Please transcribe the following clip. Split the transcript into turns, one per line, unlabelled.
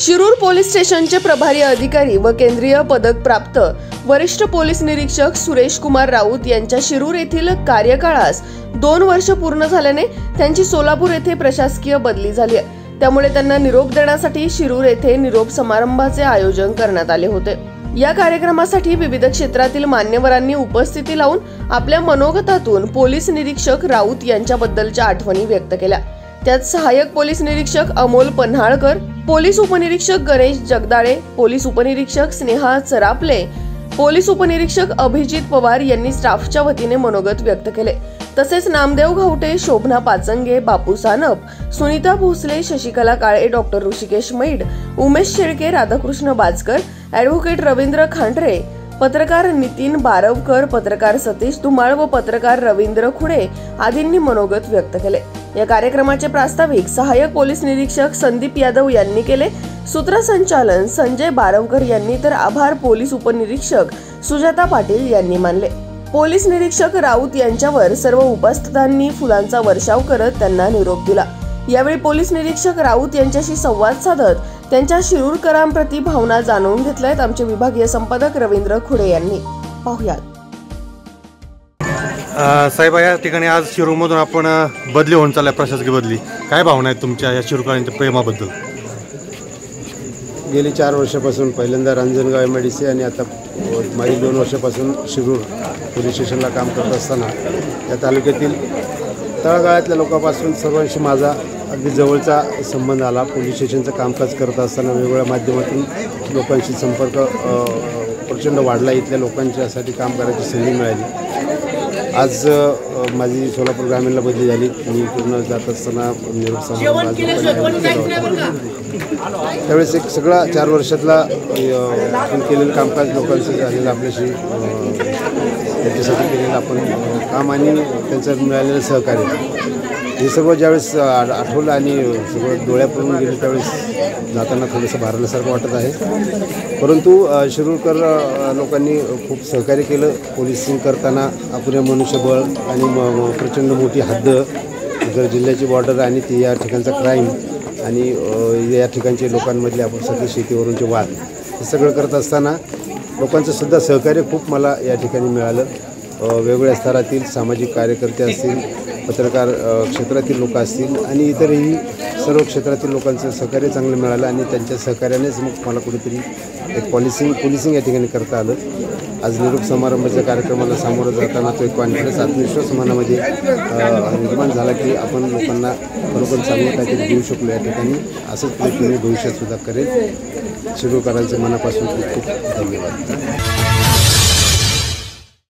Shirur police स्टेशनचे प्रभारी अधिकारी व केंद्रीय पदक प्राप्त वरिष्ठ पोलीस निरीक्षक सुरेश कुमार राऊत यांच्या शिरूर येथील कार्यकाळास 2 वर्ष पूर्ण झाल्याने त्यांची सोलापूर येथे प्रशासकीय बदली झाली आहे। त्यामुळे त्यांना निरोप देण्यासाठी शिरूर येथे निरोप समारंभाचे आयोजन करण्यात आले होते। या कार्यक्रमासाठी विविध क्षेत्रातील मान्यवरांनी उपस्थिती लावून आपल्या मनोगतातून पोलीस निरीक्षक राऊत यांच्याबद्दलच्या आठवणी व्यक्त केल्या। त्यात सहाय्यक पोलीस निरीक्षक अमोल पन्हाळकर, पोलीस उपनिरीक्षक गणेश जगदाळे, पोलीस उपनिरीक्षक स्नेहा चरापले, पोलीस उपनिरीक्षक अभिजित पवार यांनी स्टाफच्या वतीने मनोगत व्यक्त केले। तसेच नामदेव घावटे, शोभना पाचंगे, बापू सानप, सुनीता भोसले, शशिकला काळे, डॉक्टर ऋषिकेश मैड, उमेश शेळके, राधाकृष्ण बाजकर, ॲडव्होकेट रवींद्र खांडरे, पत्रकार नितीन बारवकर, पत्रकार सतीश धुमाळ व पत्रकार रवींद्र खुडे आदींनी मनोगत व्यक्त केले। या कार्यक्रमाचे प्रास्ताविक सहाय्यक पोलीस निरीक्षक संदीप यादव यांनी केले। सूत्रसंचालन संजय बारवकर यांनी तर आभार पोलीस उपनिरीक्षक सुजाता पाटील यांनी मानले। पोलीस निरीक्षक राऊत यांच्यावर सर्व उपस्थितांनी फुलांचा वर्षाव करत त्यांना निरोप दिला। यावेळी पोलीस निरीक्षक राऊत यांच्याशी संवाद साधत त्यांच्या शिरूरकरांप्रती भावना जाणून घेतल्यात आमचे विभागीय संपादक रवींद्र खुडे यांनी। पाहुयात।
साहेब, या ठिकाणी आज शिरूरमधून आपण बदली होऊन चालल्या, प्रशासकीय बदली, काय भावना आहेत तुमच्या या शिरूरकरांच्या प्रेमाबद्दल?
गेली 4 वर्षापासून पहिल्यांदा रांजणगाव MIDC आणि आता मागील 2 वर्षापासून शिरूर पोलीस स्टेशनला काम करत असताना या तालुक्यातील तळागाळातल्या लोकांपासून सर्वांशी माझा अगदी जवळचा संबंध आला। पोलीस स्टेशनचं कामकाज करत असताना वेगवेगळ्या माध्यमातून लोकांशी संपर्क प्रचंड वाढला। इथल्या लोकांच्यासाठी काम करायची संधी मिळाली। आज माझी सोलापूर ग्रामीणला बदली झाली। मी पूर्ण जात असताना निरोप समारंभ त्यावेळेस एक सगळा 4 वर्षातला आपण केलेलं कामकाज लोकांचं झालेलं, आपल्याशी त्यांच्यासाठी केलेलं आपण काम आणि त्यांचं मिळालेलं सहकार्य, हे सगळं ज्यावेळेस आठवलं आणि सगळं डोळ्यापुरून गेलं त्यावेळेस जाताना थोडंसं भारल्यासारखं वाटत आहे। परंतु शिरूरकर लोकांनी खूप सहकार्य केलं। पोलिसिंग करताना अपुरे मनुष्यबळ आणि प्रचंड मोठी हद्द, इतर जिल्ह्याची बॉर्डर आणि ती या ठिकाणचा क्राईम आणि या ठिकाणचे लोकांमधले आपण सगळे शेतीवरूनचे वाद, हे सगळं करत असताना लोकांचं सुद्धा सहकार्य खूप मला या ठिकाणी मिळालं। वेगवेगळ्या स्तरातील सामाजिक कार्यकर्ते असतील, पत्रकार क्षेत्रातील लोक असतील आणि इतरही सर्व क्षेत्रातील लोकांचं सहकार्य चांगलं मिळालं आणि त्यांच्या सहकार्यानेच मग मला कुठेतरी एक पोलिसिंग या ठिकाणी करता आलं। आज निरोप समारंभाच्या कार्यक्रमाला सामोरं जाताना तो एक कॉन्फिडन्स, आत्मविश्वास मनामध्ये निर्माण झाला की आपण लोकांना खरोखर चांगलं काहीतरी देऊ शकलो। या ठिकाणी असंच प्रयत्न मी भविष्यात सुद्धा करेल। शिरूरकरांचे मनापासून खूप खूप धन्यवाद।